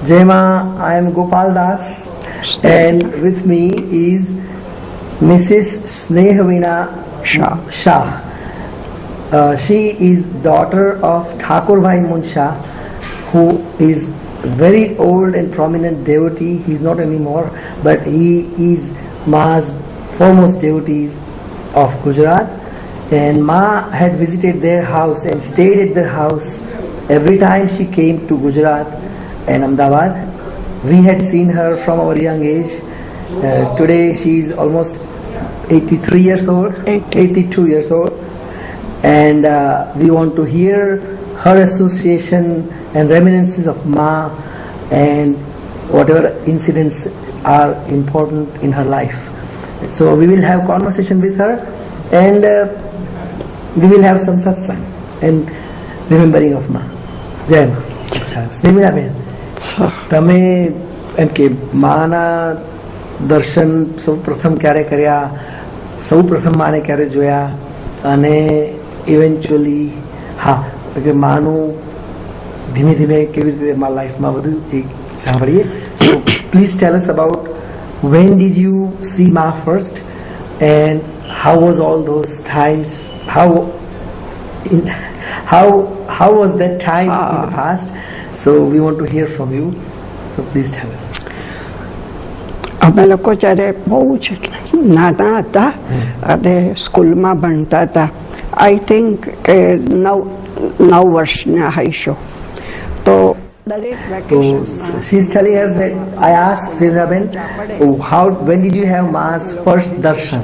Jai Ma, I am Gopaldas, and with me is Mrs. Snehaveenabhen Shah. She is daughter of Chaturmas Shah, who is very old and prominent devotee. He is not anymore, but he is Ma's foremost devotee of Gujarat. And Ma had visited their house and stayed at their house every time she came to Gujarat and Ahmedabad. We had seen her from our young age. Today she is almost 83 years old, 82 years old. And we want to hear her association and reminiscences of Ma and whatever incidents are important in her life. So we will have conversation with her, and we will have some satsang and remembering of Ma. Jai Ma. Snehaveenabhen, તમે એમ કે માના દર્શન સૌ પ્રથમ ક્યારે કર્યા, સૌ પ્રથમ માને ક્યારે જોયા, અને ઇવેન્ચ્યુઅલી હા કે માનું ધીમે ધીમે કેવી રીતે મા લાઈફમાં બધું એક સાંભળીએ. So please tell us about when did you see Ma first and how was all those times, how was that time in the past. So we want to hear from you, so please tell us. અમે લોકો જ્યારે બહુ જ નાના હતા અને સ્કૂલમાં ભણતા હતા, આઈ થિંક કે 9 વર્ષના હઈશું. તો So she's telling us that I asked Snehaveenabhen, when did you have Ma's first darshan?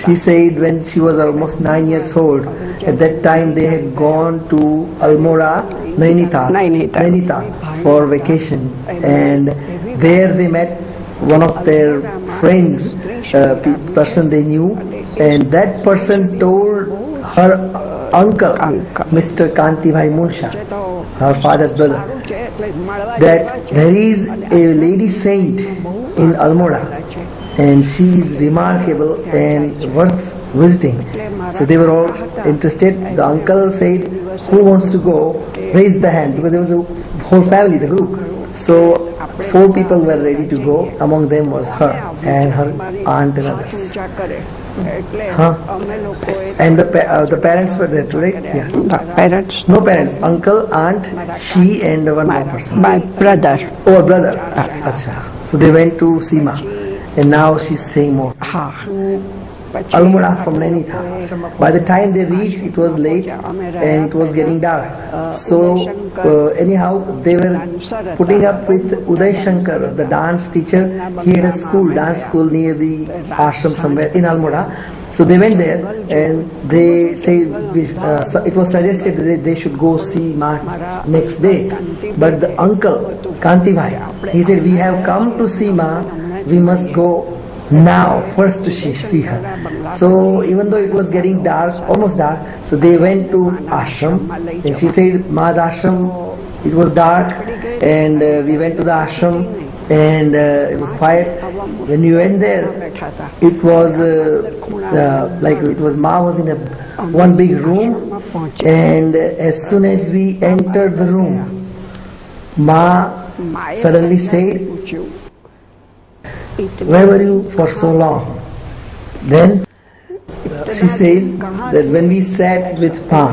She said when she was almost 9 years old. At that time they had gone to Almora, Nainital for vacation, and there they met one of their friends, person they knew, and that person told her uncle, Mr. Kantivai Munsha, her father's brother, that there is a lady saint in Almora and she is remarkable and worth visiting. So they were all interested. The uncle said, who wants to go? Raise the hand, because there was a whole family, the group. So 4 people were ready to go. Among them was her and her aunt and others. And the parents were there too, right? Yes. parents, No parents. Uncle, aunt, she, and one more person. my brother. Oh, brother. Acha. So they went to see Ma, and now she's saying more. હા. Almora from Nainital. By the time they reached, it was late and it was getting dark. So anyhow, they were putting up with Uday Shankar, the dance teacher. He had a school, dance school near the ashram somewhere in Almora. So they went there and they said it was suggested that they should go see Ma next day. But the uncle, Kantivai, he said, we have come to see Ma, we must go now first to see her. So even though it was getting dark, almost dark, so they went to ashram, and she said Ma's ashram, it was dark, and we went to the ashram, and it was quiet. When we went there, it was like it was Ma was in one big room, and as soon as we entered the room, Ma suddenly said, where were you for so long? Then she says that when we sat with Ma,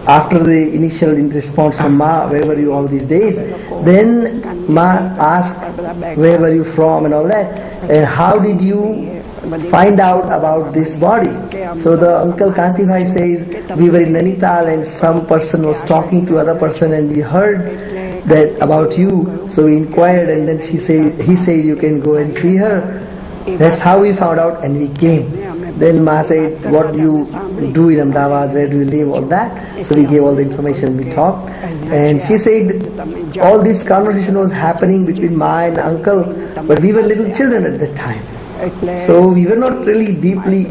after the initial response from Ma, where were you all these days? Then Ma asked, where were you from and all that? And how did you find out about this body? So the uncle Kantivai says, we were in Nainital and some person was talking to other person and we heard that about you, so we inquired, and then he said you can go and see her. That's how we found out, and we came. Then Ma said, what do you do in Ahmedabad, where do you live, all that. So we gave all the information, we talked, and she said all this conversation was happening between Ma and uncle, but we were little children at that time. So we were not really deeply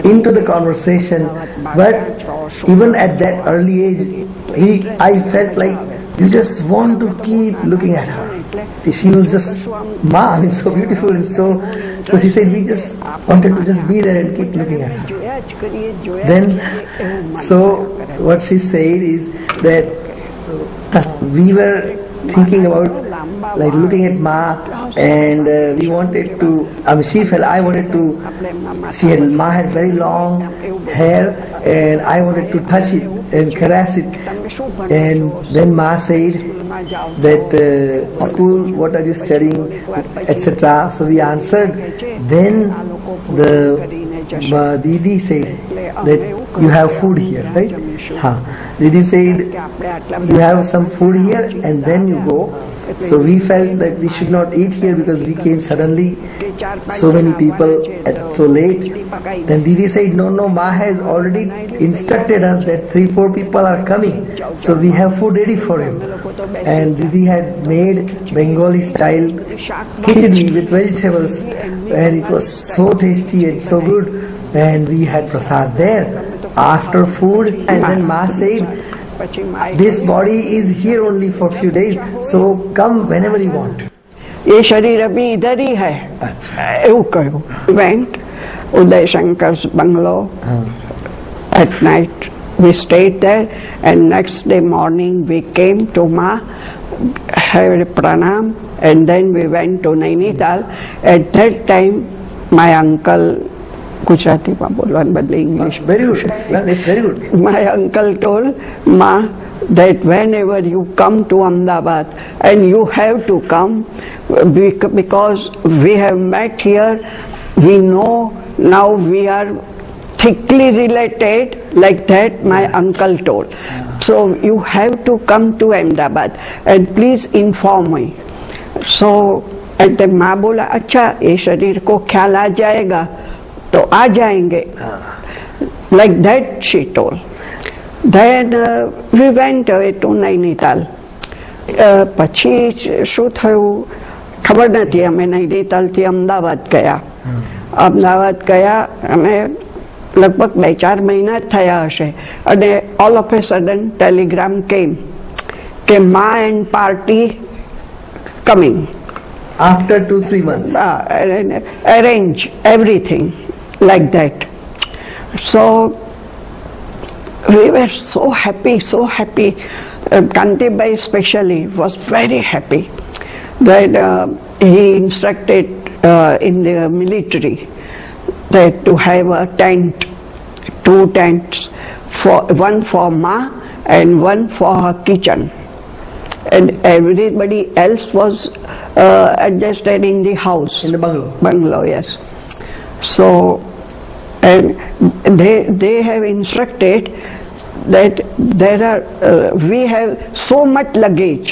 into the conversation, but even at that early age, I felt like you just want to keep looking at her. She was just Ma, I mean, so beautiful, and so she said we just wanted to just be there and keep looking at her. Then, so what she said is that we were thinking about, like looking at Ma, and we wanted to, she felt I wanted to, Ma had very long hair, and I wanted to touch it and caress it. And then Ma said that, school, what are you studying, etc. So we answered. Then the Didi said that you have food here, right? Didi said you have some food here and then you go. So we felt that we should not eat here because we came suddenly, so many people so late. Then Didi said, no, Ma has already instructed us that 3-4 people are coming, so we have food ready for him. And Didi had made Bengali style khichdi with vegetables, and it was so tasty and so good. And we had prasad there after food, and then Ma said, this body is here only for few days, so come whenever you want. ये शरीर अभी इधर ही है, એવું કહ્યું. Went Uday Shankar's bungalow. At night we stayed there, and next day morning we came to Ma, had a pranam, and then we went to Nainital. At that time my uncle, Gujarati માં બોલવાનું બદલે English. Very good. Well, it's very good. My uncle told Ma that whenever you come to Ahmedabad, and you have to come because we have met here, we know now we are thickly related, like that my uncle told. So you have to come to Ahmedabad and please inform me. So at the माँ बोला अच्छा ये शरीर को ख्याल आ जाएगा तो आ जाएंगे. Like that she told. Then we went away to Nainital. પછી શું થયું ખબર નથી. અમે નૈનીતાલથી અમદાવાદ ગયા. અમદાવાદ ગયા અને લગભગ 2-4 મહિના જ થયા હશે, અને all of a sudden telegram came કે Ma and party coming. After 2-3 months. Arrange everything like that. So we were so happy, so happy. Kantibai especially was very happy that he instructed in the military that to have a tent, 2 tents, one for Ma and one for her kitchen. And everybody else was adjusted in the house. In the bungalow. Bungalow, yes. So, and they have instructed that there are we have so much luggage,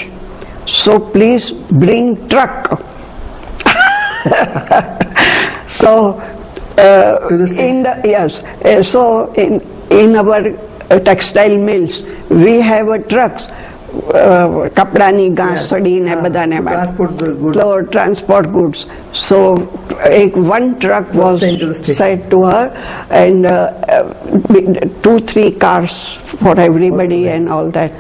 so please bring truck. So to the station. So in our textile mills we have trucks. કપડાની ગાંસડી ને બધાને transport goods. So one truck was sent to her, and 2-3 cars for everybody and all that.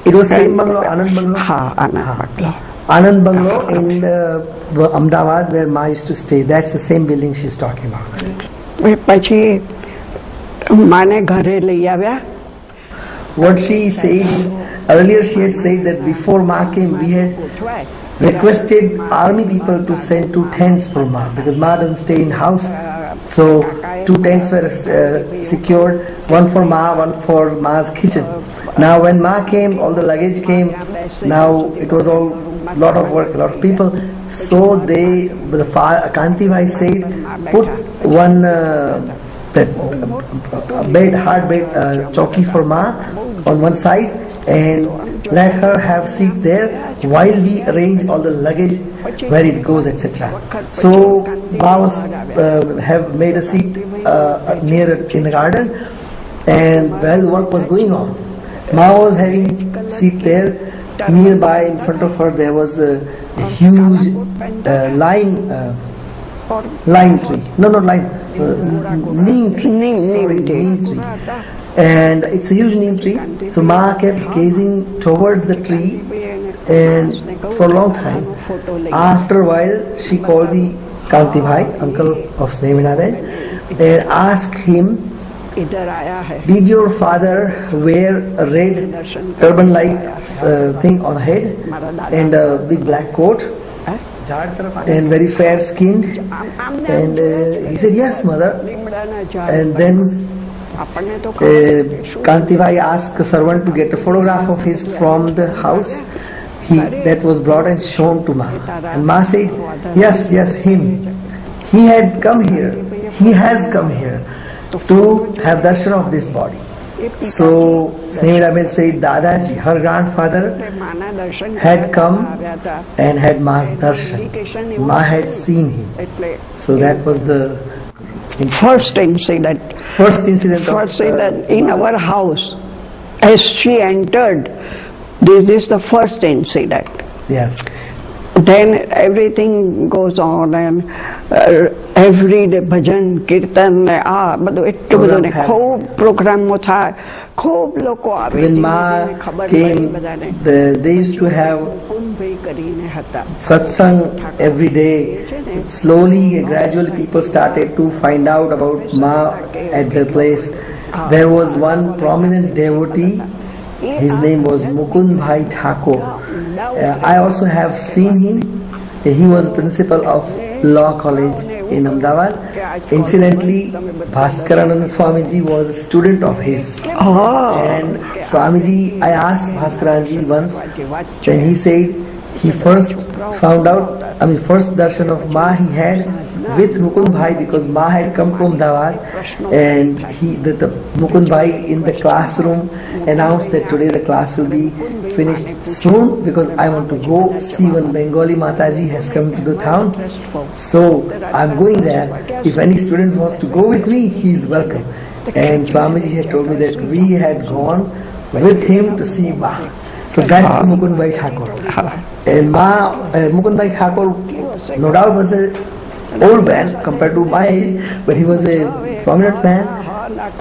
It was same bungalow, Anand bungalow. Anand bungalow. Anand bungalow in Ahmedabad where Ma used to stay. That's the same building she's talking about. પછી માને ઘરે લઈ આવ્યા. What she said is, earlier she had said that before Ma came, we had requested army people to send 2 tents for Ma, because Ma doesn't stay in house. So 2 tents were secured, one for Ma, one for Ma's kitchen. Now when Ma came, all the luggage came. Now it was all lot of work, a lot of people. So Kanti Bhai said, put one bed, hard bed, chowki for Ma on one side, and let her have seat there while we arrange all the luggage where it goes, etc. So Ma was have made a seat near in the garden, and while work was going on, Ma was having seat there. Nearby in front of her there was a huge lime tree. No, not lime. Neem tree. Neem tree. And it's a huge neem tree. So Ma kept gazing towards the tree, and for a long time. After a while, she called the Kanti Bhai, uncle of Snehaveenabhen, and asked him इधर आया है Did your father wear a red turban-like thing on head and a big black coat and very fair-skinned? And he said, yes, mother. And then Kantibai asked the servant to get a photograph of his from the house. That was brought and shown to Ma. And Ma said, yes, yes, him. He had come here. He has come here to have darshan of this body. So Snehaveenabhen said, Dadaji, her grandfather, had come and had Ma's darshan. Ma had seen him. So that was the first incident. First incident In our house. As she entered, this is the first incident. Yes. Then everything goes on and every day bhajan, kirtan, બધું એટલું બધું ને ખૂબ પ્રોગ્રામો થાય, ખૂબ લોકો આવે. When Ma came, they used to have satsang every day. Slowly, gradually people started to find out about Ma at their place. There was one prominent devotee. His name was Mukund Bhai Thakur. I also have seen him. He was principal of Law College in Ahmedabad. Incidentally, Bhaskaranand Swamiji was a student of his. And Swamiji, I asked Bhaskaranji once, then he said he first first darshan of Ma he had with Mukund Bhai, because Ma had come from Ahmedabad, and the Mukund Bhai in the classroom announced that today the class will be finished soon because I want to go see one Bengali Mataji has come to the town. So I'm going there. If any student wants to go with me, he is welcome. And Swamiji had told me that we had gone with him to see Ma. So that's Mukund Bhai Thakur. And Mukund Bhai Thakur, no doubt, was an old man compared to my age, but he was a prominent man,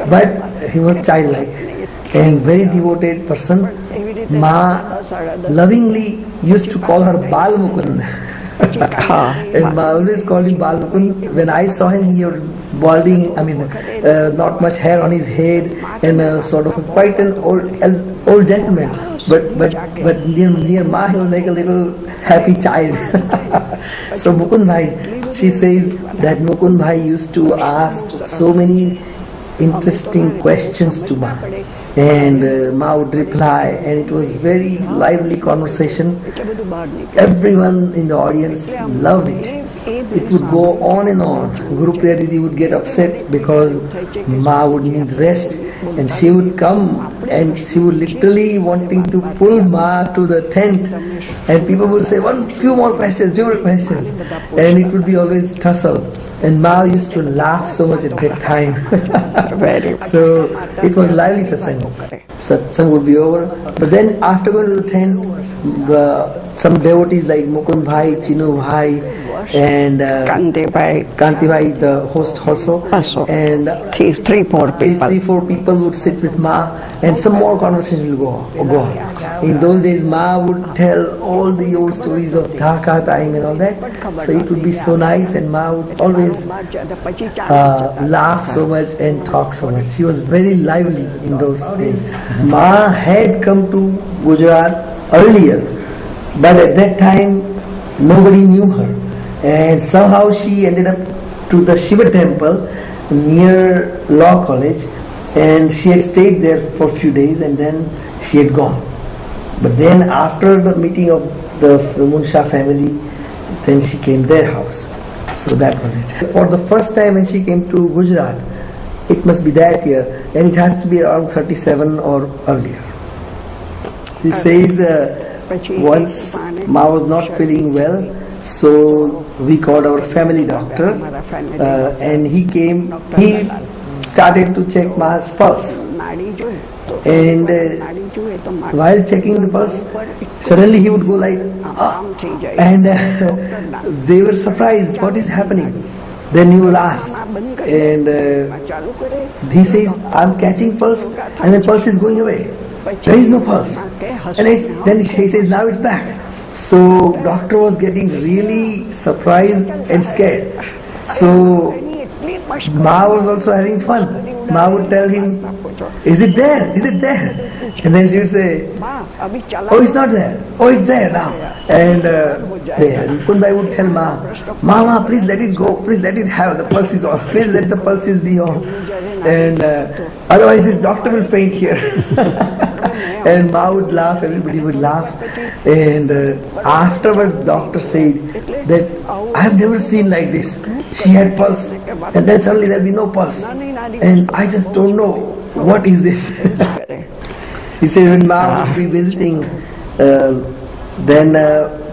but he was childlike and very devoted person. Ma lovingly used to call her Bal Mukund. And Ma always called him Bal Mukund. When I saw him, he was balding, not much hair on his head, and sort of quite an old gentleman. But near Ma, he was like a little happy child. So Mukund Bhai, she says that Mukund Bhai used to ask so many interesting questions to Ma. And Ma would reply, and it was very lively conversation. Everyone in the audience loved it. It would go on and on. Guru Priya Didi would get upset because Ma would need rest, and she would come and she would literally wanting to pull Ma to the tent, and people would say, few more questions, and it would be always tussle. And Ma used to laugh so much at that time. So it was lively satsang. Satsang would be over. But then after going to the tent, some devotees like Mukund Bhai, Chinu Bhai, and Kanti Bhai, the host also, and 3-4 people would sit with Ma, and some more conversation will go on. In those days, Ma would tell all the old stories of Dhaka time and all that. So it would be so nice, and Ma would always laugh so much and talk so much. She was very lively in those days. Ma had come to Gujarat earlier, but at that time nobody knew her, and somehow she ended up to the Shiva temple near Law College, and she had stayed there for a few days, and then she had gone. But then after the meeting of the Munsha family, then she came their house. So that was it. For the first time when she came to Gujarat, it must be that year, and it has to be around 37 or earlier. She says once Ma was not feeling well, so we called our family doctor, and he came. He started to check Ma's pulse, and while checking the pulse, suddenly he would go like, and they were surprised, what is happening? Then he was asked, and he says, I'm catching pulse, and the pulse is going away. There is no pulse. And then he says, now it's back. So doctor was getting really surprised and scared. So Ma was also having fun. Ma would tell him, is it there? Is it there? And then she would say, oh, it's not there. Oh, it's there now. And Kunbai would tell Ma, please let it go. Please let it have. The pulse is on. Please let the pulses be on. And otherwise this doctor will faint here. And Ma would laugh, everybody would laugh. And afterwards doctor said that I have never seen like this. She had pulse and then suddenly there will be no pulse. And I just don't know what is this. She said when Ma would be visiting, then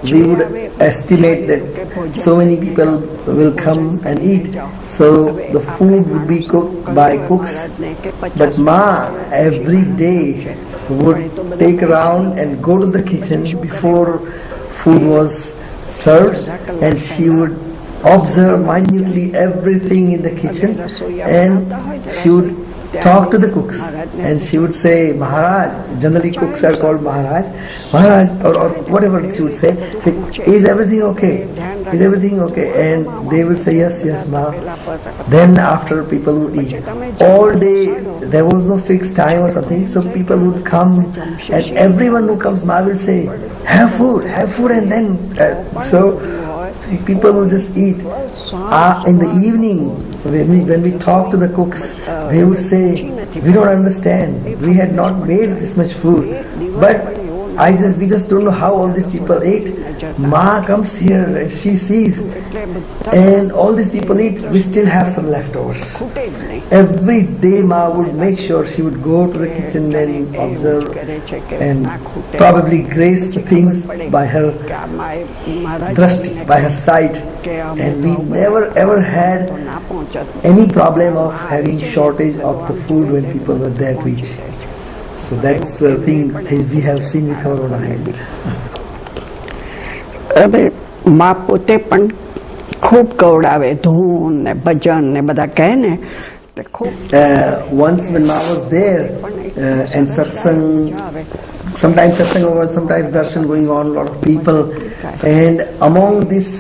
we would estimate that so many people will come and eat. So the food would be cooked by cooks. But Ma every day would take around and go to the kitchen before food was served, and she would observe minutely everything in the kitchen, and she would talk to the cooks, and she would say, Maharaj, generally cooks are called Maharaj, or whatever she would say, is everything okay? Is everything okay? And they would say, yes, Ma. Then after people would eat. All day, there was no fixed time or something, so people would come, and everyone who comes, Ma will say, have food, and then, so people will just eat. In the evening, when we talk to the cooks, they would say, we don't understand, we had not made this much food, but we just don't know how all these people ate. Ma comes here and she sees, and all these people eat, we still have some leftovers. Every day Ma would make sure she would go to the kitchen and observe and probably grace the things by her drashti, by her sight. And we never ever had any problem of having shortage of the food when people were there to eat. So that's the thing we have seen with our own eyes. માં પોતે પણ ખૂબ કવડાવે ધૂન ને ભજન ને બધા કહે ને. Once when Ma was there and satsang, sometimes satsang over, sometimes darshan going on, a lot of people, and among these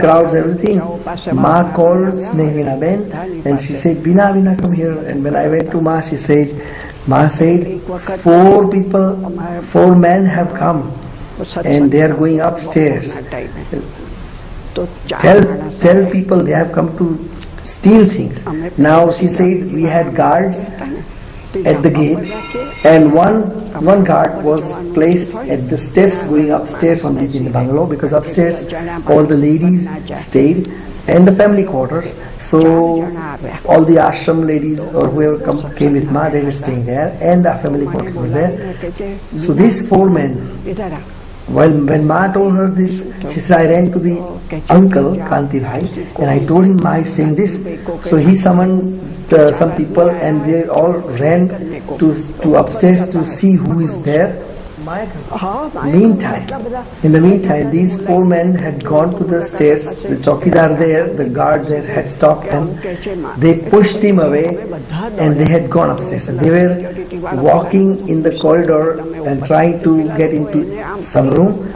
crowds, everything, Ma called Snehaveenabhen and she said, Bina, come here. And when I went to Ma, Ma said, 4 men have come and they are going upstairs. Tell people they have come to steal things. Now she said we had guards at the gate, and one guard was placed at the steps going upstairs in the bungalow, because upstairs all the ladies stayed and the family quarters. So all the ashram ladies or whoever came with Ma, they were staying there, and the family quarters were there. So these 4 men, when Ma told her this, she said, I ran to the uncle, Kanti Bhai, and I told him Ma is saying this. So he summoned some people and they all ran to upstairs to see who is there. In the meantime, these 4 men had gone to the stairs. The chowkidar there, the guard there had stopped them. They pushed him away and they had gone upstairs. And they were walking in the corridor and trying to get into some room.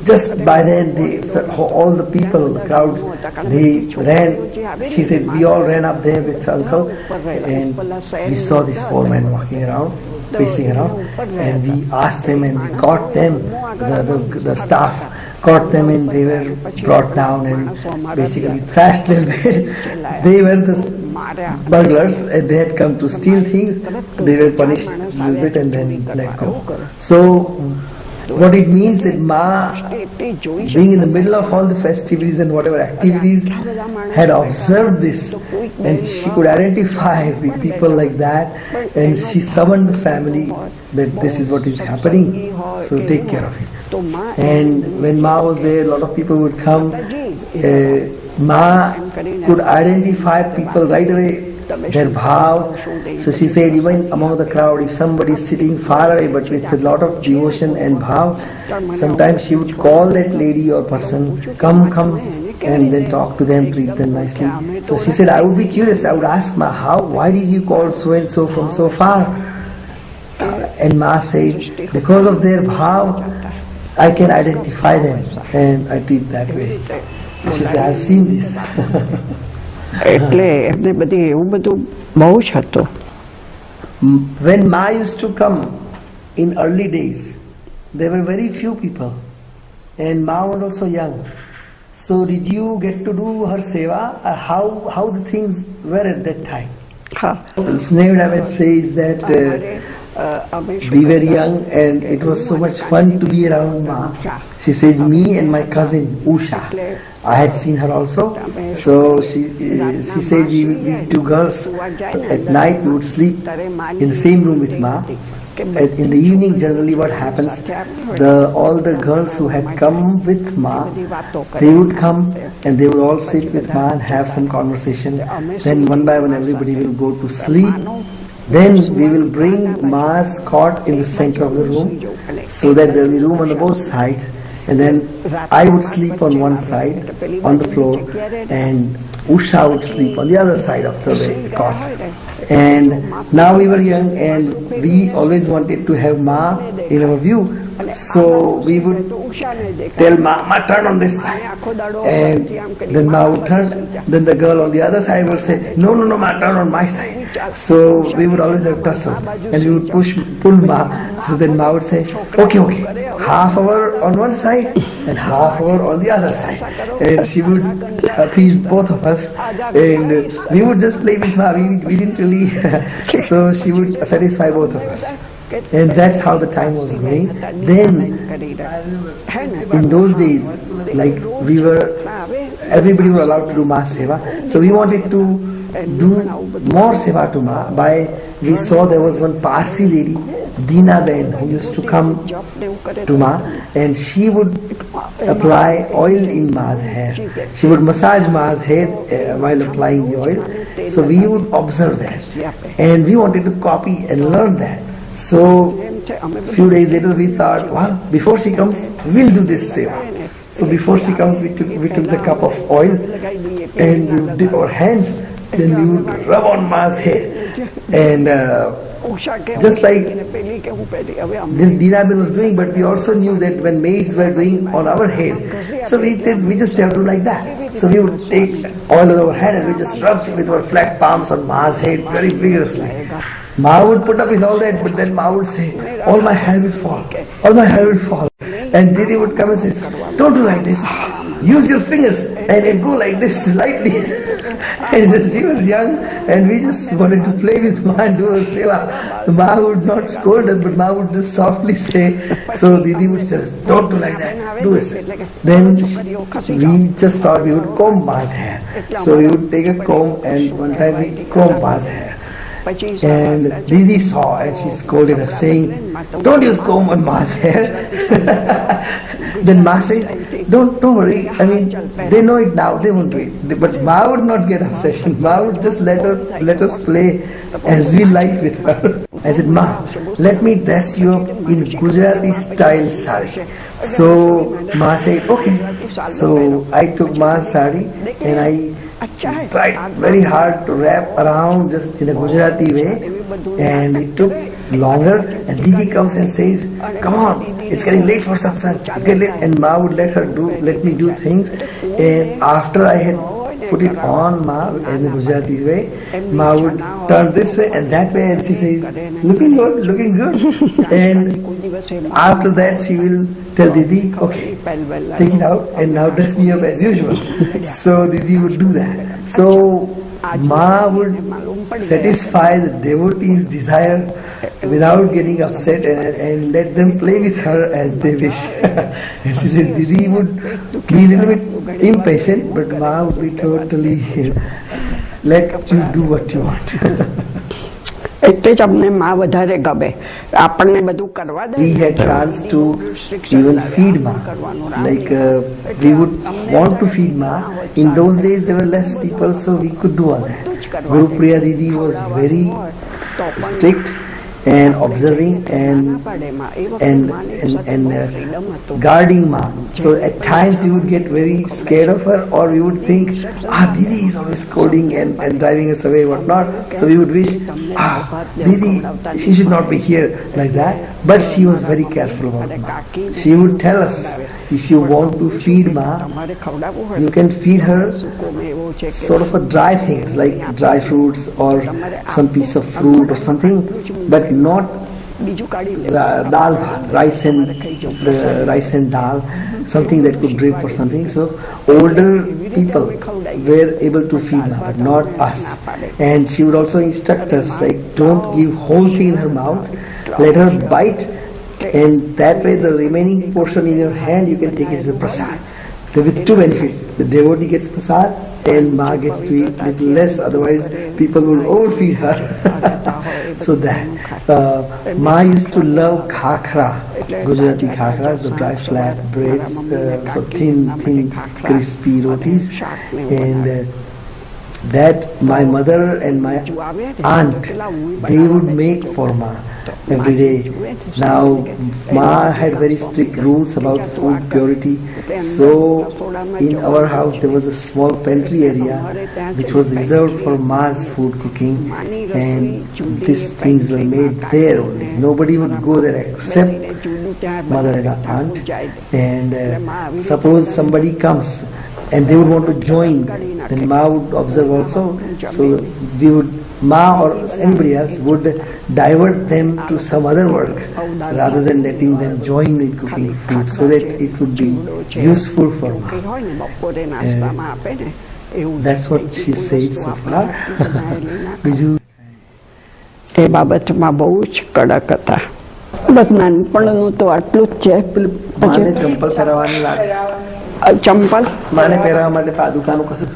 Just by then, all the people, the crowds, they ran. She said, we all ran up there with uncle, and we saw these 4 men walking around, pacing around, and we asked them and we caught them. The staff caught them and they were brought down and basically thrashed a little bit. They were the burglars and they had come to steal things. They were punished a little bit and then let go. So what it means that Ma, being in the middle of all the festivities and whatever activities, had observed this, and she could identify with people like that, and she summoned the family that this is what is happening, so take care of it. And when Ma was there, a lot of people would come. Ma could identify people right away, their bhav. So she said, even among the crowd, if somebody is sitting far away but with a lot of devotion and bhav, sometimes she would call that lady or person, come, and then talk to them, treat them nicely. So she said, I would be curious, I would ask Ma, why did you call so and so from so far? And Ma said, because of their bhav, I can identify them and I treat that way. So she said, I've seen this. એટલે એમને બધી એવું બધું બહુ જ હતું. When Ma used to come in early days, there were very few people, and Ma was also young. So did you get to do her seva? How the things were at that time? હા, Snehaveenabhen says that we were young and it was so much fun to be around Ma. She says, me and my cousin Usha, I had seen her also. So she said we two girls at night we would sleep in the same room with Ma. And in the evening, generally what happens, all the girls who had come with Ma, they would come and they would all sit with Ma and have some conversation. Then one by one everybody will go to sleep. Then we will bring Ma's cot in the center of the room so that there will be room on the both sides. And then I would sleep on one side on the floor and Usha would sleep on the other side of the cot. And now we were young and we always wanted to have Ma in our view. So we would tell Ma, turn on this side. And then Ma would turn. Then the girl on the other side would say, no, Ma, turn on my side. So we would always have tussle. And we would pull Ma. So then Ma would say, okay, half hour on one side and half hour on the other side. And she would appease both of us. And we would just play with Ma. We didn't really. So she would satisfy both of us. And that's how the time was going. Then, in those days, like everybody was allowed to do Ma Seva. So we wanted to do more Seva to Ma. We saw there was one Parsi lady, Dina Ben, who used to come to Ma, and she would apply oil in Ma's hair. She would massage Ma's head while applying the oil. So we would observe that. And we wanted to copy and learn that. So few days later we thought, wow, before she comes, we'll do this seva. So before she comes, we took the cup of oil and we would dip our hands, then we would rub on Ma's head. And just like Dina Ben was doing, but we also knew that when maids were doing on our head, so we just have to do like that. So we would take oil on our head and we just rubbed with our flat palms on Ma's head very vigorously. Ma would put up with all that, but then Ma would say, all my hair will fall, all my hair will fall. And Didi would come and say, don't do like this, use your fingers and go like this lightly. And just we were young and we just wanted to play with Ma and do our seva. Ma would not scold us, but Ma would just softly say, so Didi would say, don't do like that, do this. Then we just thought we would comb Ma's hair. So we would take a comb and one time we combed Ma's hair. And Didi saw and she scolded us saying, don't use comb on Ma's hair. Then Ma said, don't worry, I mean, they know it now, they won't do it. But Ma would not get obsession. Ma would just let us play as we like with her. I said, Ma, let me dress you up in Gujarati style sari. So Ma said, okay. So I took Ma's sari and I tried very hard to wrap around just in a Gujarati way, and it took longer. And Didi comes and says, come on, it's getting late for satsang, it's getting late. And Ma would let me do things. And after I had put it on Ma in the Gujarati way, Ma would turn this way and that way and she says, looking good. And after that she will tell Didi, okay, take it out and now dress me up as usual. So Didi would do that. So Ma would satisfy the devotees' desire without getting upset and let them play with her as they wish. And she says Didi would be a little bit impatient, but Ma would be totally let you do what you want. એટલે જ અમને માં વધારે ગમે આપણને બધું કરવા દે. We had chance to even feed Ma, like we would want to feed Ma. In those days there were less people, so we could do all that. Guru Priya Didi was very strict and observing and guarding Ma. So at times we would get very scared of her, or we would think, Didi is always scolding and driving us away, whatnot. So we would wish, Didi, she should not be here, like that. But she was very careful about Ma. She would tell us if you want to feed Ma, you can feed her sort of a dry things like dry fruits or some piece of fruit or something, but not dal bhat, rice and dal, something that could drip or something. So older people were able to feed Ma, but not us. And she would also instruct us, like, don't give whole thing in her mouth, let her bite, and that way the remaining portion in your hand you can take it as a prasad. With two benefits: the devotee gets prasad and Ma gets to eat little less, otherwise people will overfeed her. So that Ma used to love khakra, Gujarati khakras, the dry flat breads, so thin crispy rotis, and that my mother and my aunt, they would make for Ma every day. Now Ma had very strict rules about food purity, so in our house there was a small pantry area which was reserved for Ma's food cooking, and these things were made there only. Nobody would go there except mother and aunt. And suppose somebody comes and they would want to join, then Ma would observe also. So we would, Ma or anybody else would divert them to some other work rather than letting them join in cooking food, so that it would be useful for Ma. That's what she said so far. એ બાબતમાં બહુ જ કડક હતા. બસ નાનપણનું તો આટલું જ છે. ચંપલ પહેરાવવાની વાત, ચંપલ માને પહેરાવવા માટે પાદુકાનું કશું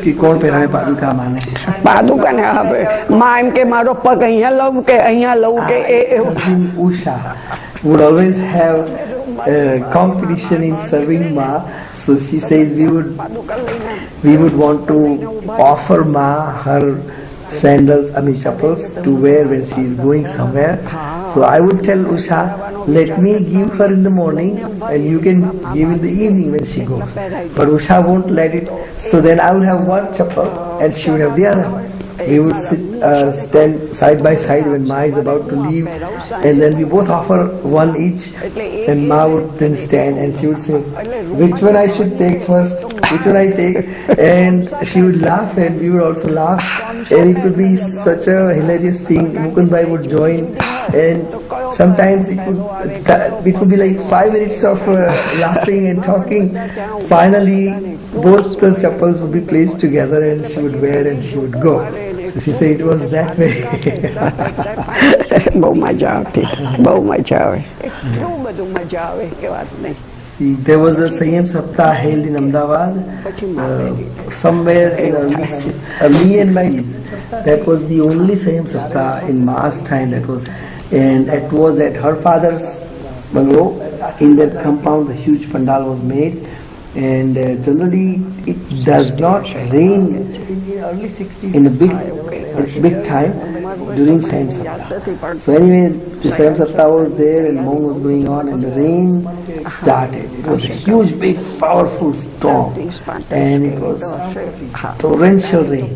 કે કોણ પહેરાવે પાદુકા માને? પાદુકા ને હવે માં એમ કે મારો પગ અહીંયા લઉં કે અહીંયા લઉં કે Usha would always have competition in serving Ma, so she says we would want to offer Ma her sandals, chappals to wear when she is going somewhere. So I would tell Usha, let me give her in the morning and you can give in the evening when she goes. But Usha won't let it, so then I will have one chappal and she would have the other. We would stand side by side when Ma is about to leave, and then we both offer one each, and Ma would then stand and she would say, which one I should take first, which one I take, and she would laugh and we would also laugh, and it would be such a hilarious thing. Mukund Bhai would join, and sometimes it would be like 5 minutes of laughing and talking. Finally both the chappals would be placed together and she would wear and she would go. So she said it was that way. બહુ મજા આવતી, બહુ મજા આવે, એટલું બધું મજા આવે કે વાત નહીં. There was a Sanyam Saptah held in Ahmedabad somewhere in early and 90s. That was the only Sanyam Saptah in Ma's time. And it was at her father's bungalow. In that compound, a huge pandal was made. And generally, it does not rain in early 60s in a big time during Sanyam Saptah. So anyway, the Sanyam Saptah was there and Moon was going on, and the rain started. It was a huge, big, powerful storm, and it was torrential rain,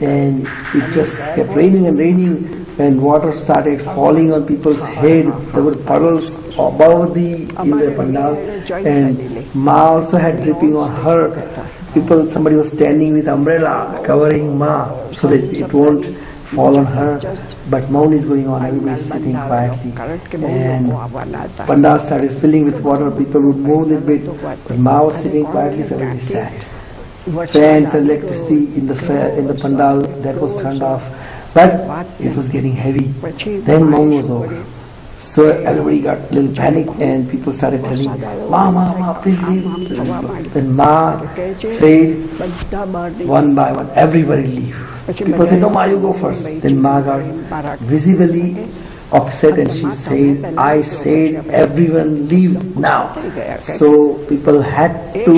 and it just kept raining and raining. And water started falling on people's head. There were puddles above in the pandal, and Ma also had dripping on her. Somebody was standing with umbrella covering Ma so that it won't fall on her. But Maun is going on, everybody is sitting quietly, and pandal started filling with water. People would move a bit, but Ma was sitting quietly, so everybody sat. Fans and electricity in the pandal, that was turned off. But it was getting heavy. Then Maun was over. So everybody got a little panic and people started telling, Ma, please leave. Then Ma said, one by one, everybody leave. People said, no, Ma, you go first. Then Ma got visibly upset and she said, I said everyone leave now. So people had to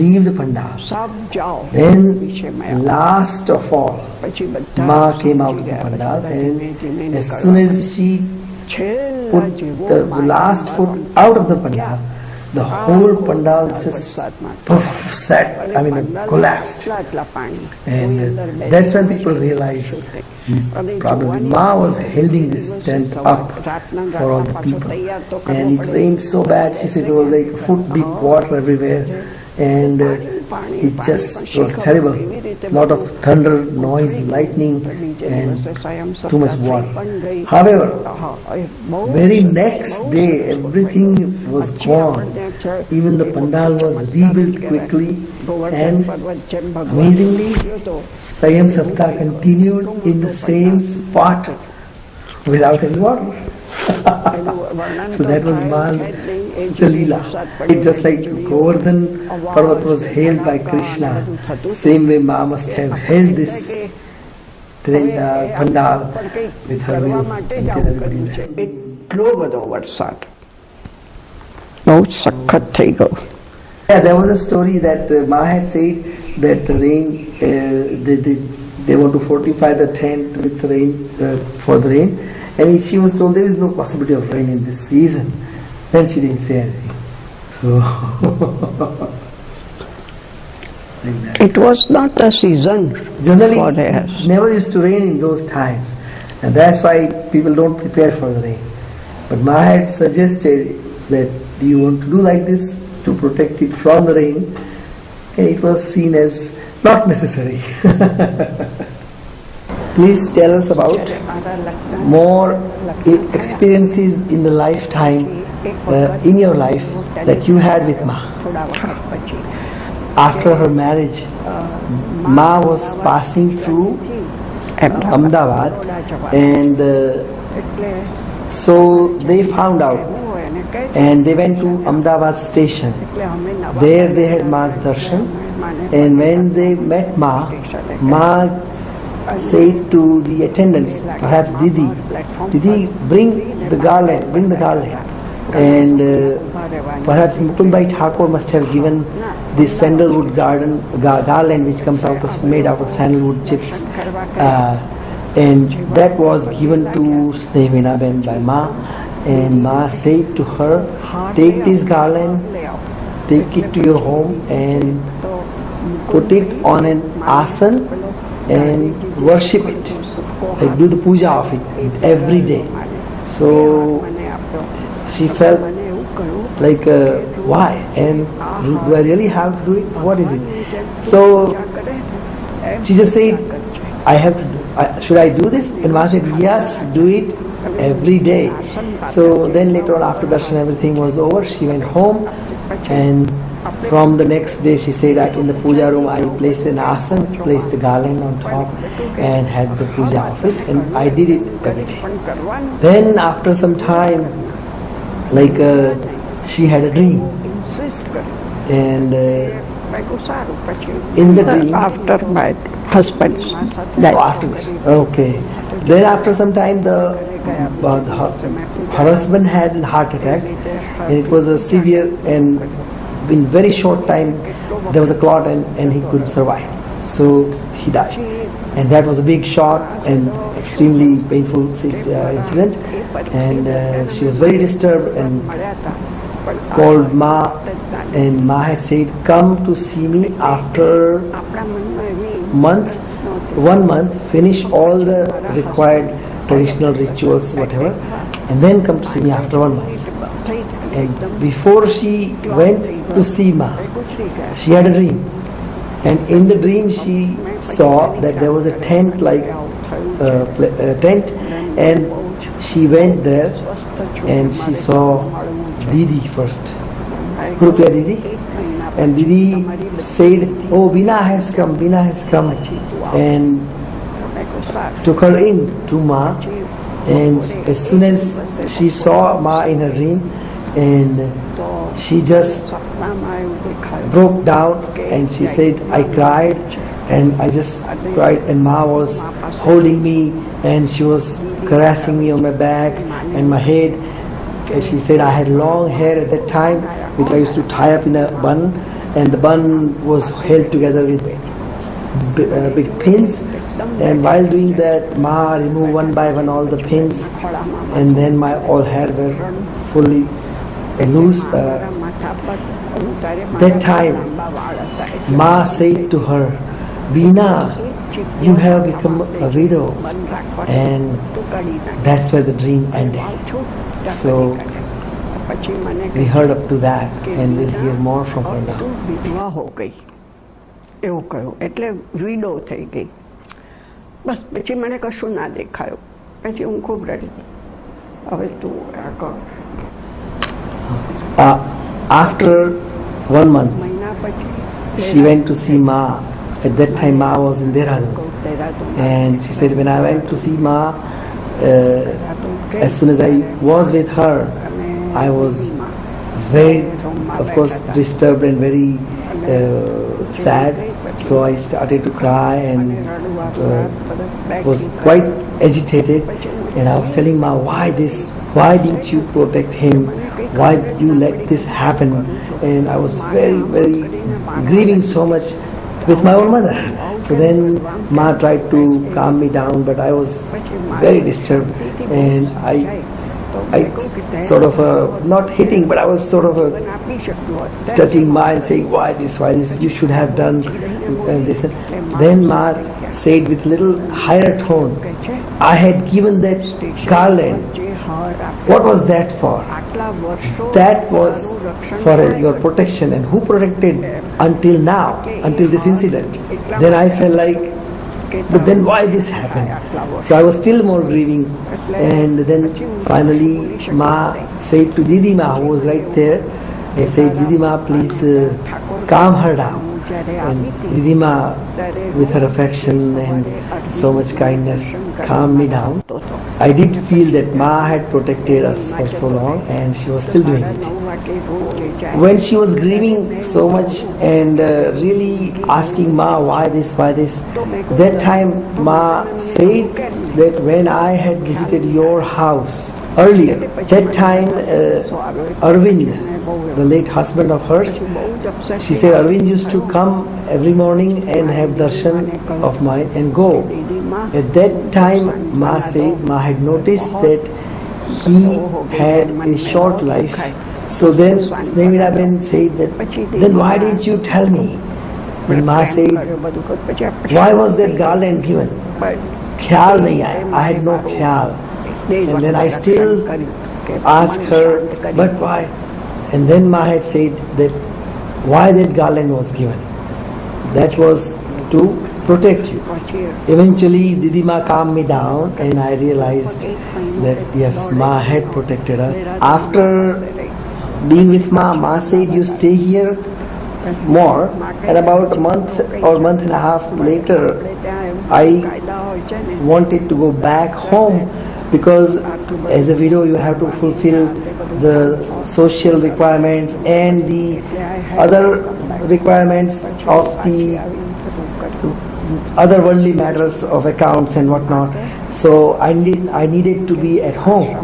leave the pandal. Then last of all, Ma came out of the pandal, and as soon as she put the last foot out of the pandal, the whole pandal just collapsed. And that's when people realized probably Ma was holding this tent up for all the people. And it rained so bad, she said it was like foot deep water everywhere. And it just was terrible. A lot of thunder, noise, lightning, and too much water. However, very next day, everything was gone. Even the pandal was rebuilt quickly, and amazingly, Sayam Sapta continued in the same spot without any water. So that was Ma's Leela. It's just like Govardhan Parvat was held by Krishna. Same way Ma must have held this pandal with her will until everybody left. એટલો બધો વરસાદ બહુ સખત થઈ ગયો. Yeah, there was a story that Ma had said that rain, they want to fortify the tent with rain for the rain. And she was told there is no possibility of rain in this season. Then she didn't say anything. So, It was not the season. Generally, for it never used to rain in those times. And that's why people don't prepare for the rain. But Ma had suggested that you want to do like this to protect it from the rain. And it was seen as not necessary. Please tell us about more experiences in the lifetime, in your life, that you had with Ma. After her marriage, Ma was passing through Ahmedabad, and so they found out, and they went to Ahmedabad station. There they had Ma's darshan, and when they met Ma, Ma said to the attendants, perhaps Didi, bring the garland. And perhaps Mukundbhai Thakur must have given this sandalwood garland which comes made out of sandalwood chips. And that was given to Snehaveenabhen by Ma. And Ma said to her, take this garland, take it to your home and put it on an asan and worship it, like do the puja of it every day. So she felt like, why? And do I really have to do it? What is it? So she just said, should I do this? And Ma said, yes, do it every day. So then later on, after darshan, everything was over. She went home, and from the next day she said, in the puja room I placed an asan, placed the garland on top and had the puja of it, and I did it every day. Then after some time, she had a dream, and in the dream, after my husband died. After that, okay. Then after some time, her husband had a heart attack, and it was a severe, and in very short time there was a clot, and he couldn't survive. So he died, and that was a big shock and extremely painful incident. And she was very disturbed and called Ma, and Ma had said, come to see me after 1 month, finish all the required traditional rituals, whatever, and then come to see me after 1 month. And before she went to see Ma, she had a dream. And in the dream she saw that there was a tent, and she went there and she saw Didi first, Gurupriya Didi. And Didi said, oh, Bina has come, and took her in to Ma. And as soon as she saw Ma in her dream, and she just broke down, and she said, I cried, and I just cried, and Ma was holding me, and she was caressing me on my back and my head. And she said I had long hair at that time, which I used to tie up in a bun, and the bun was held together with big pins. And while doing that, Ma removed one by one all the pins, and then my all hair were fully loose, That time, Ma said to her, Veena, you have become a widow, and that's where the dream ended. So we heard up to that, and we'll hear more from her now. વિધવા હો ગઈ એવું કહ્યું એટલે widow થઈ ગઈ. બસ પછી મને કશું ના દેખાયું. પછી હું ખૂબ રડી. હવે તું આ કર. After 1 month, she went to see Ma. At that time, Ma was in Dehradun. And she said, when I went to see Ma, as soon as I was with her, I was very, of course, disturbed and very sad. So I started to cry and was quite agitated. And I was telling Ma, why this? Why didn't you protect him? Why did you let this happen? And I was very, very grieving so much with my own mother. So then Ma tried to calm me down, but I was very disturbed, and I sort of not hitting, but I was sort of touching Ma and saying, why this, you should have done this. Then Ma said with little higher tone, I had given that garland. What was that for? That was for your protection. And who protected until now, until this incident? Then I felt like, but then why this happened? So I was still more grieving. And then finally Ma said to Didi Ma, who was right there, and said, Didi Ma, please calm her down. And Didi Ma, with her affection and so much kindness, calmed me down. I did feel that Ma had protected us for so long, and she was still doing it. When she was grieving so much and really asking Ma, why this, that time Ma said that when I had visited your house earlier, that time Arvind, the late husband of hers, she said Arvind used to come every morning and have darshan of mine and go. At that time, Ma said, Ma had noticed that he had a short life. So then Snehaveenabhen said that, then why didn't you tell me? Then Ma said, why was that garland given? Khyal nahi aaya. I had no khyal. And then I still asked her, but why? And then Ma had said that why that garland was given. That was to protect you. Eventually Didi Ma calmed me down, and I realized that yes, Ma had protected her. After being with Ma, Ma said, you stay here more. And about a month or month and a half later, I wanted to go back home, because as a widow you have to fulfill the social requirements and the other requirements of the other worldly matters of accounts and whatnot. So I needed to be at home.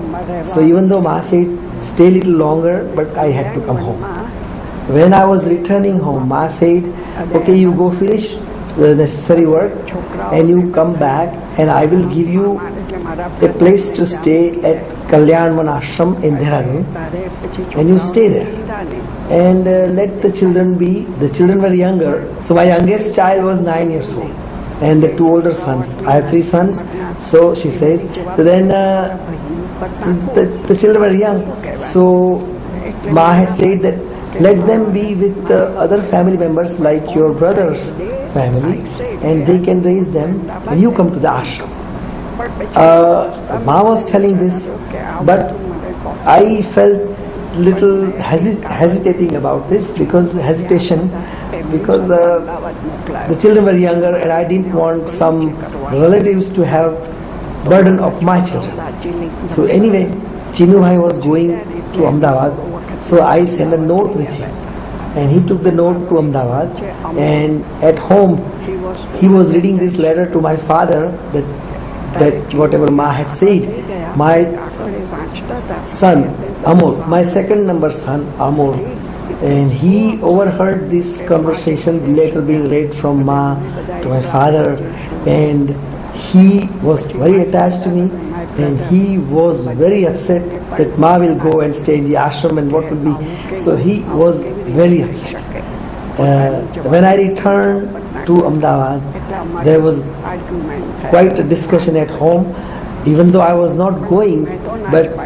So even though Ma said stay a little longer, but I had to come home. When I was returning home, Ma said, okay, you go finish the necessary work and you come back, and I will give you a place to stay at Kalyanman Ashram in Dehradun, and you stay there. And let the children be, the children were younger, so my youngest child was 9 years old, and the 2 older sons. I have 3 sons, so she says, so then the children were young, so Ma had said that let them be with other family members like your brother's family, and they can raise them, and you come to the ashram. Ma was telling this, but I felt little hesitating about this, because the children were younger, and I didn't want some relatives to have burden of my children. So anyway, Chinu Bhai was going to Ahmedabad, so I sent a note with him, and he took the note to Ahmedabad, and at home he was reading this letter to my father, that whatever Ma had said. My son Amol, my second number son Amol, and he overheard this conversation, later being read from Ma to my father, and he was very attached to me, and he was very upset that Ma will go and stay in the ashram and what will be. So he was very upset. When I returned to Ahmedabad, there was quite a discussion at home, even though I was not going, but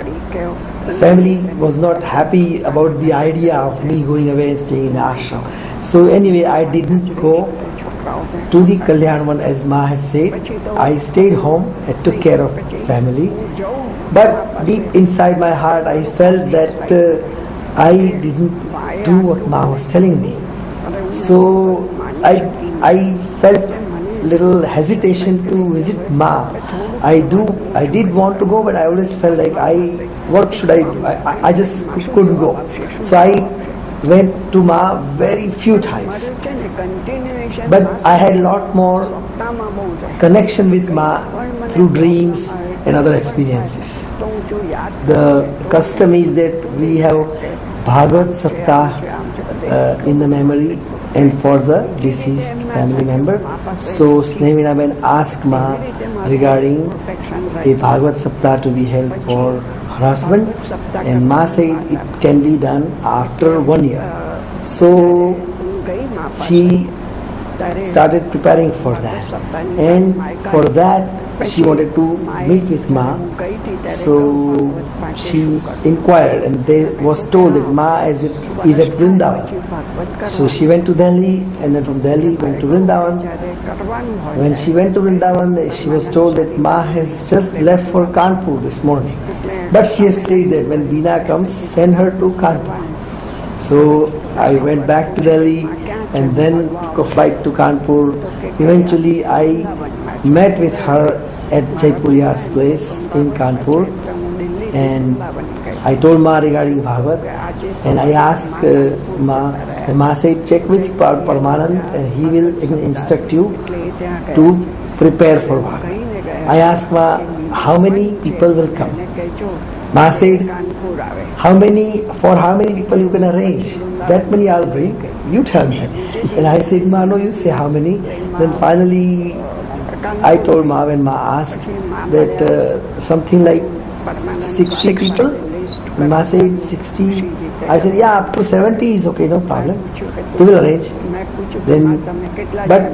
the family was not happy about the idea of me going away and staying in the ashram. So anyway, I didn't go to the Kalyanvan as Ma had said. I stayed home and took care of family. But deep inside my heart, I felt that I didn't do what Ma was telling me. So I felt little hesitation to visit Ma. I did want to go, but I always felt like what should I do? I just couldn't go. So I went to Ma very few times. But I had a lot more connection with Ma through dreams and other experiences. The custom is that we have Bhagavad Saptah in the memory and for the deceased family member. So Snehaveenabhen asked Ma regarding a Bhagavad Saptah to be held for her husband, and Ma said it can be done after 1 year. So she started preparing for that, and for that she wanted to meet with Ma. So she inquired, and they was told that Ma is at Vrindavan. So she went to Delhi, and then from Delhi went to Vrindavan. When she went to Vrindavan, she was told that Ma has just left for Kanpur this morning. But she has said that when Veena comes, send her to Kanpur. So I went back to Delhi and then took a flight to Kanpur. Eventually I met with her at Jaipuriya's place in Kanpur, and I told Ma regarding Bhagavad, and I asked Ma, and Ma said check with Paramanand and he will instruct you to prepare for Bhagavad. I asked Ma, how many people will come? Ma said, how many people you can arrange? That many I'll bring, you tell me. And I said, Ma, no, you say how many. Then finally I told Ma, when Ma asked, that something like 60 people. And Ma said 60. I said, yeah, up to 70 is okay, no problem. We will arrange. Then, but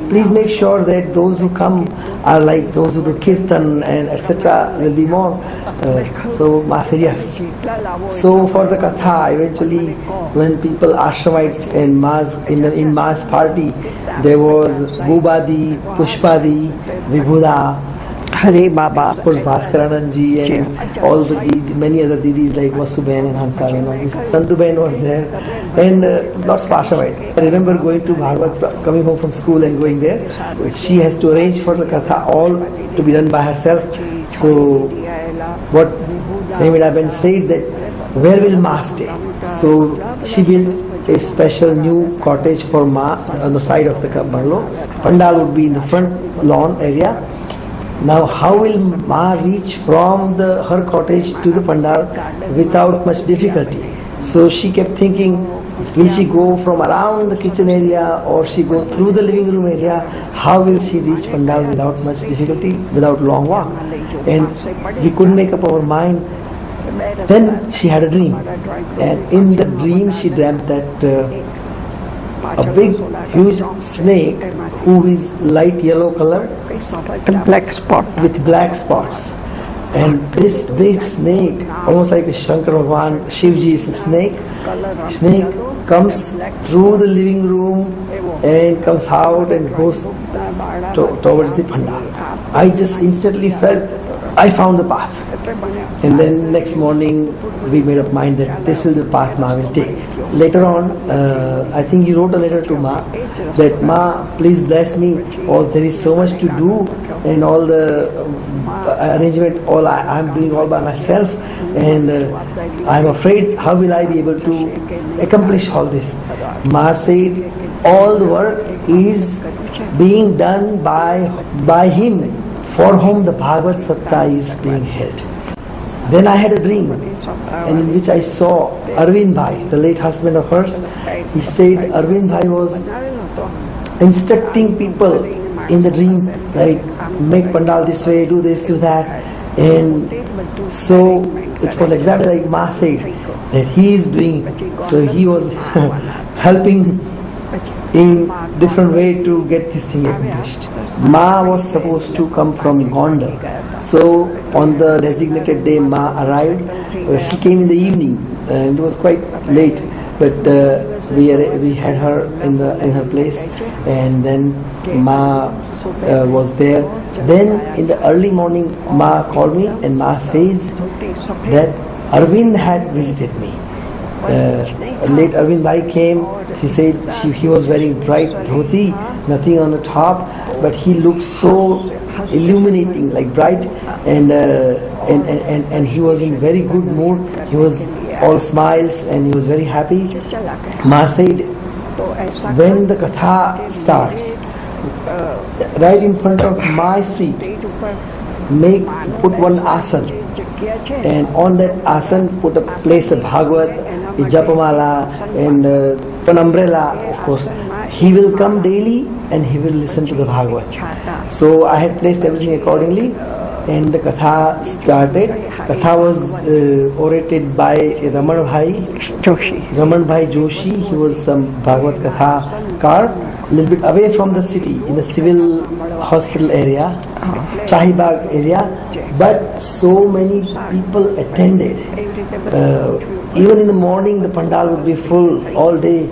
please make sure that those who come are like those who do kirtan and etc. will be more. So Ma said yes. So for the katha, eventually when people ashramites and Ma's in Ma's party, there was Bubadi, Pushpadi, Vibhuda, Hare Baba, of course Bhaskaranand ji, and all the many other didis like Vasuben and Hansaben. Nanduben was there, and lots of ashramites. I remember going to Bhagavad, coming home from school and going there. She has to arrange for the katha all to be done by herself. So what Snehaveenabhen said that where will Ma stay? So she built a special new cottage for Ma on the side of the bungalow. Pandal would be in the front lawn area. Now how will Ma reach from her cottage to the pandal without much difficulty? So she kept thinking, will she go from around the kitchen area or she go through the living room area? How will she reach pandal without much difficulty, without long walk? And we couldn't make up our mind. Then she had a dream, and in the dream she dreamt that a big huge snake who is light yellow color black spot with black spots, and this big snake, almost like a Shankar Bhagwan, Shivji is a snake comes through the living room and comes out and goes towards the pandal. I just instantly felt I found the path, and then next morning we made up mind that this is the path Ma will take. Later on, I think you wrote a letter to Ma that Ma, please bless me. Oh, there is so much to do, and all the arrangement, all I am doing all by myself, and I am afraid how will I be able to accomplish all this. Ma said all the work is being done by him for whom the Bhagavad Saptah is being held. Then I had a dream, and in which I saw Arvind Bhai, the late husband of hers. He said Arvind Bhai was instructing people in the dream, like make pandal this way, do this, do that. And so it was exactly like Ma said, that he is doing, so he was helping in different way to get this thing accomplished. Ma was supposed to come from Gondal. So on the designated day Ma arrived. She came in the evening and it was quite late, but we had her in her place, and then Ma was there. Then in the early morning Ma called me and Ma says that Arvind had visited me. Late Arvind Bhai came. She said he was wearing bright dhoti, nothing on the top, but he looked so illuminating, like bright, and he was in very good mood. He was all smiles and he was very happy. Ma said, when the katha starts, right in front of my seat, put one asan, and on that asan put a place of Bhagavad, a Japamala, and an umbrella, of course. He will come daily and he will listen to the Bhagavad. So I had placed everything accordingly, and the katha started. Katha was orated by Raman Bhai Joshi. He was some Bhagavad Katha car, a little bit away from the city, in the civil hospital area, Shahibag area, but so many people attended. Even in the morning the pandal would be full all day,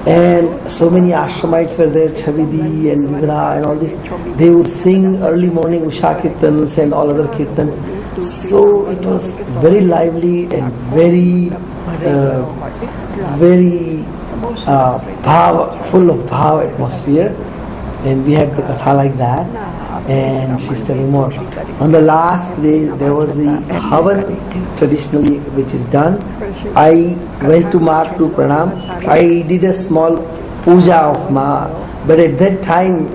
and so many ashramites were there, Chavidi and Vivada and all this. They would sing early morning Usha Kirtans and all other Kirtans. So it was very lively and very full of bhav atmosphere, and we had the katha like that. And she's telling more. On the last day there was the Havan traditionally which is done. I went to Ma to pranam. I did a small puja of Ma, but at that time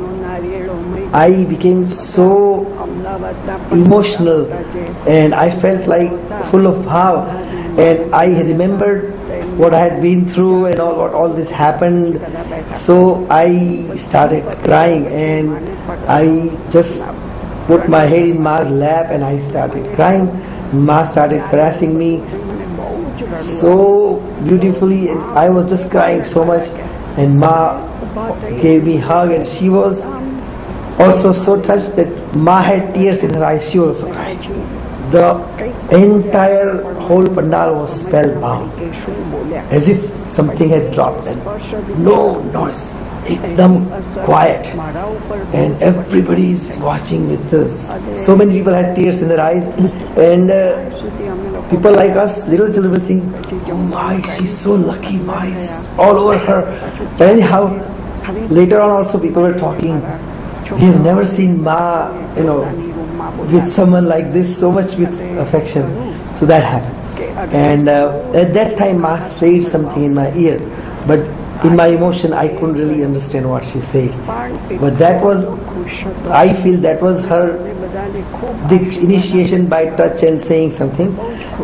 I became so emotional and I felt like full of bhav, and I remembered what I had been through and all this happened. So I started crying, and I just put my head in Ma's lap and I started crying. Ma started caressing me so beautifully, and I was just crying so much, and Ma gave me a hug, and she was also so touched that Ma had tears in her eyes. She was also crying. The entire whole pandal was spellbound, as if something had dropped, and no noise, ekdam quiet, and everybody is watching with us. So many people had tears in their eyes, and people like us, little children, think, oh my, she's so lucky, Ma is all over her. But anyhow, later on also people were talking, we have never seen Ma, with someone like this, so much with affection. So that happened. And at that time Ma said something in my ear, but in my emotion I couldn't really understand what she said. But that was, I feel that was her the initiation by touch and saying something.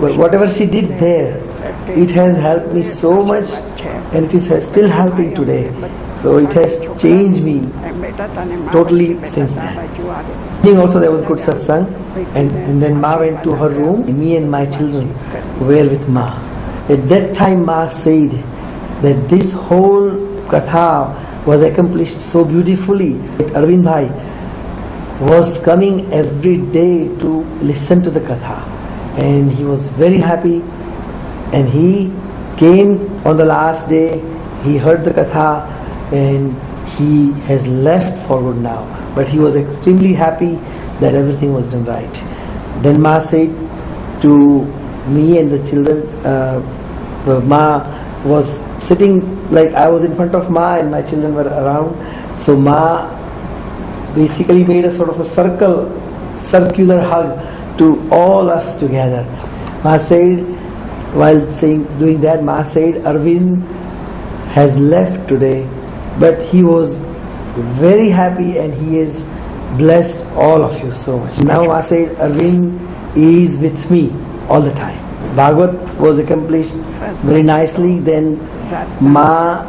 But whatever she did there, it has helped me so much, and it is still helping today. So it has changed me totally since then. Also there was good satsang, and then Ma went to her room. Me and my children were with Ma. At that time Ma said that this whole katha was accomplished so beautifully. Arvind Bhai was coming every day to listen to the katha, and he was very happy, and he came on the last day. He heard the katha, and he has left for good now, but he was extremely happy that everything was done right. Then Ma said to me and the children, Ma was sitting, like I was in front of Ma and my children were around, so Ma basically made a sort of a circular hug to all us together. Ma said, while doing that, Ma said, Arvind has left today, but he was very happy and he has blessed all of you so much. Now Ma said, Arvind is with me all the time. Bhagavat was accomplished very nicely. Then Ma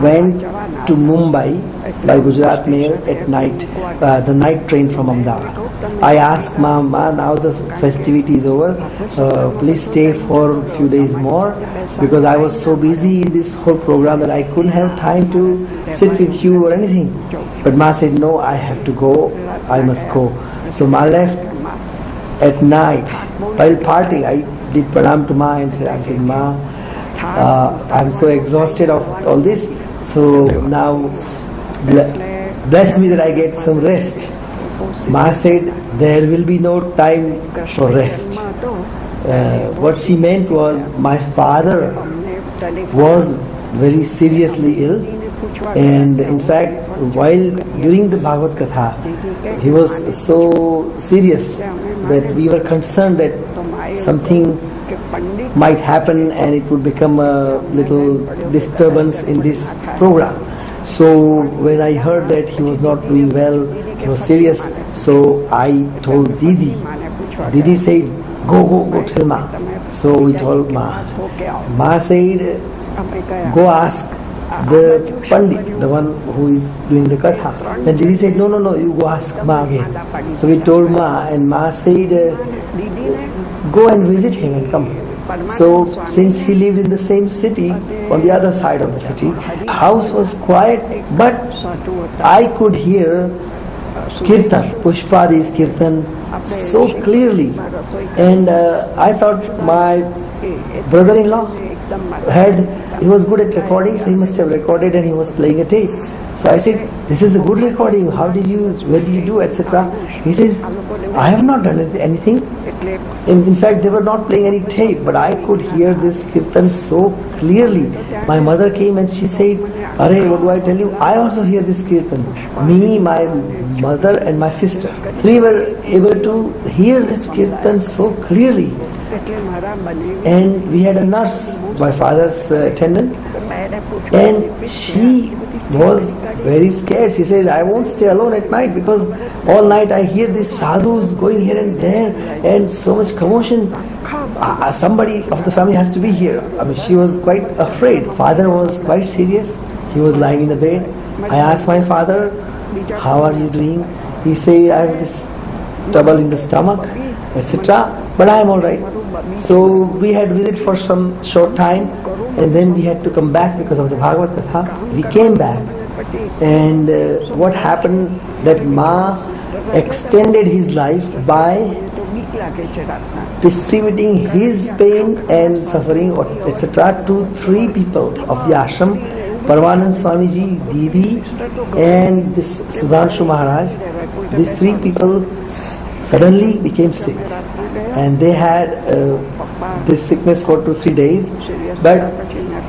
went to Mumbai by Gujarat mail at night, the night train from Ahmedabad. I asked Ma, now the festivity is over, please stay for a few days more, because I was so busy in this whole program that I couldn't have time to sit with you or anything. But Ma said, no, I have to go, I must go. So Ma left at night. While parting, I did pranam to Ma and I said, Ma, I'm so exhausted of all this, so now bless me that I get some rest. Ma said, there will be no time for rest. What she meant was, my father was very seriously ill, and in fact, while during the Bhagavad Katha, he was so serious that we were concerned that something might happen and it would become a little disturbance in this program. So when I heard that he was not doing well, he was serious, so I told Didi. Didi said, go tell Ma. So we told Ma. Ma said, go ask the Pandit, the one who is doing the Katha. Then Didi said, no, you go ask Ma again. So we told Ma, and Ma said, go and visit him and come. So since he lived in the same city, on the other side of the city, house was quiet, but I could hear Kirtan, Pushpadi's Kirtan, so clearly. And I thought my brother-in-law he was good at recording, so he must have recorded and he was playing a tape. So I said, this is a good recording, where did you do, etc. He says, I have not done anything. In fact, they were not playing any tape, but I could hear this kirtan so clearly. My mother came and she said, Arey, what do I tell you? I also hear this kirtan. Me, my mother and my sister. Three were able to hear this kirtan so clearly. And we had a nurse, my father's attendant, and she was very scared. She said, I won't stay alone at night because all night I hear these sadhus going here and there and so much commotion. Somebody of the family has to be here. I mean, she was quite afraid. Father was quite serious. He was lying in the bed. I asked my father, how are you doing? He said, I have this trouble in the stomach, etc. But I am alright. So we had visit for some short time, and then we had to come back because of the Bhagavad Katha. We came back, and what happened, that Ma extended his life by distributing his pain and suffering, etc. to three people of the ashram, Paramanand Swamiji, Didi, and this Sudhanshu Maharaj. These three people suddenly became sick, and they had this sickness for 2-3 days, but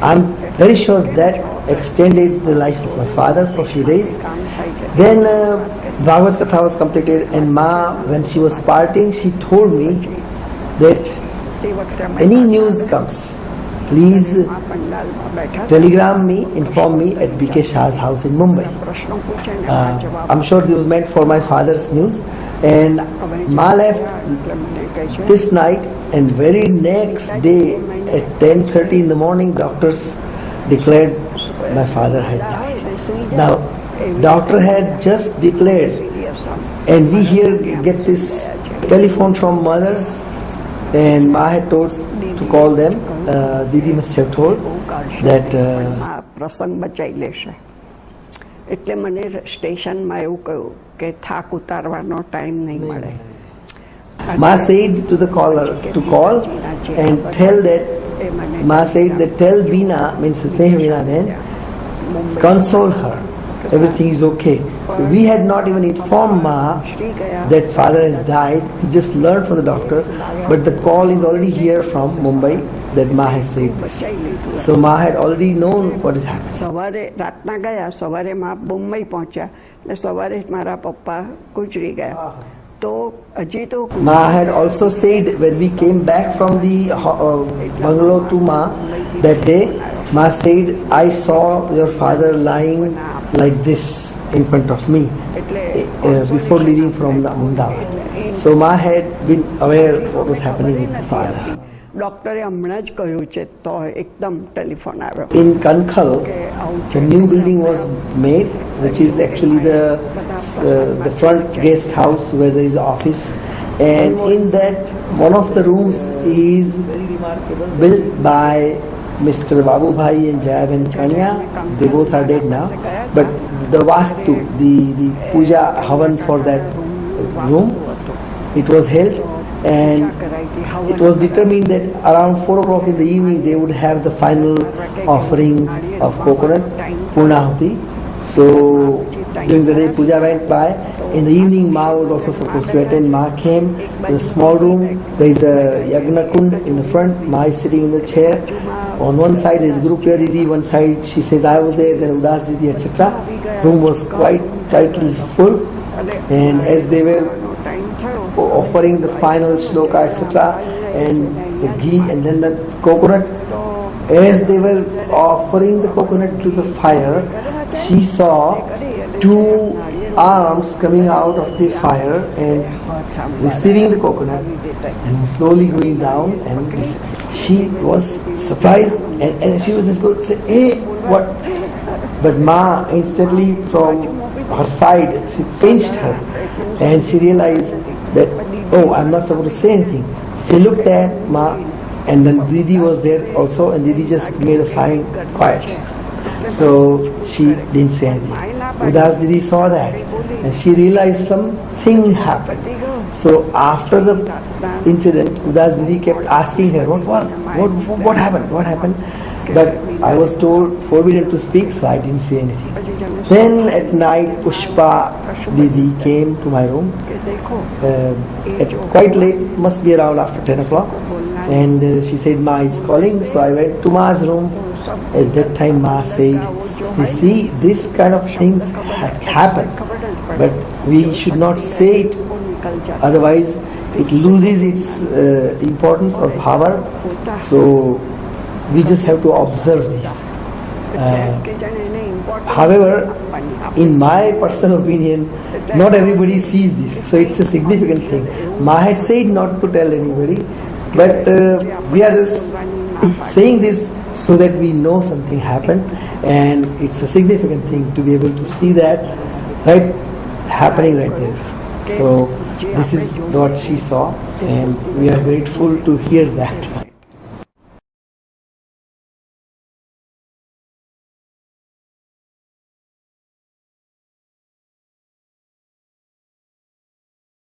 I'm very sure that extended the life of my father for a few days. Then Bhagavad Katha was completed, and Ma, when she was parting, she told me that any news comes, please telegram me, inform me at BK Shah's house in Mumbai. I'm sure this was meant for my father's news. And Ma left this night, and very next day at 10:30 in the morning, doctors declared my father had died. Now, doctor had just declared, and we here get this telephone from mother, and Ma had told to call them. Didi must have told that એટલે મને સ્ટેશનમાં એવું કહ્યું કે થાક ઉતારવાનો time નહીં મળે. Ma said to the caller to call and tell that, Ma said that tell Veena, means Snehaveenabhen, console her, everything is okay. So we had not even informed Ma that father has died. We just learned from the doctor, but the call is already here from Mumbai that Ma has said this. So Ma had already known what is happening. સવારે રાતના ગયા, સવારે માં મુંબઈ પહોંચ્યા ને સવારે મારા પપ્પા ગુજરી ગયા. તો હજી તો Ma had also said when we came back from the bungalow to Ma that day, Ma said, I saw your father lying like this in front of me before leaving from the Ahmedabad. So Ma had been aware what was happening with the father. ડૉક્ટરે હમણાં જ કહ્યું છે તો એકદમ telephone આવ્યો. In Kankhal, the new building was made, which is actually the front guest house where there is office, and in that one of the rooms is built by Mr. Babu Bhai and Jayaben Kanya. They both are dead now, but the Vastu, the puja havan for that room, it was held, and it was determined that around 4 o'clock in the evening they would have the final offering of coconut, Purnahuti. So during the day puja went by. In the evening Ma was also supposed to attend. Ma came to the small room. There is a Yagna Kund in the front. Ma is sitting in the chair. On one side is Guru Priya Didi, one side she says I was there, then Udas Didi, etc. Room was quite tightly full, and as they were offering the final shloka, etc., and the ghee and then the coconut, as they were offering the coconut to the fire, she saw 2 arms coming out of the fire and receiving the coconut and slowly going down, and she was surprised, and she was just going to say, hey, what? But Ma instantly from her side, she pinched her, and she realized that, oh, I'm not supposed to say anything. She looked at Ma, and then Didi was there also, and Didi just made a sign, quiet. So she didn't say anything. Udas Didi saw that, and she realized something happened. So after the incident, Udas Didi kept asking her, what happened? What happened? But I was told forbidden to speak, so I didn't say anything. Then at night, Pushpa Didi came to my room, at quite late, must be around after 10 o'clock, and she said, Ma is calling, so I went to Ma's room. At that time Ma said, you see, this kind of things happen, but we should not say it, otherwise it loses its importance or power, so we just have to observe this. However, in my personal opinion, not everybody sees this, so it's a significant thing. Ma had said not to tell anybody, but we are just saying this so that we know something happened, and it's a significant thing to be able to see that right happening right there. So this is what she saw, and we are grateful to hear that.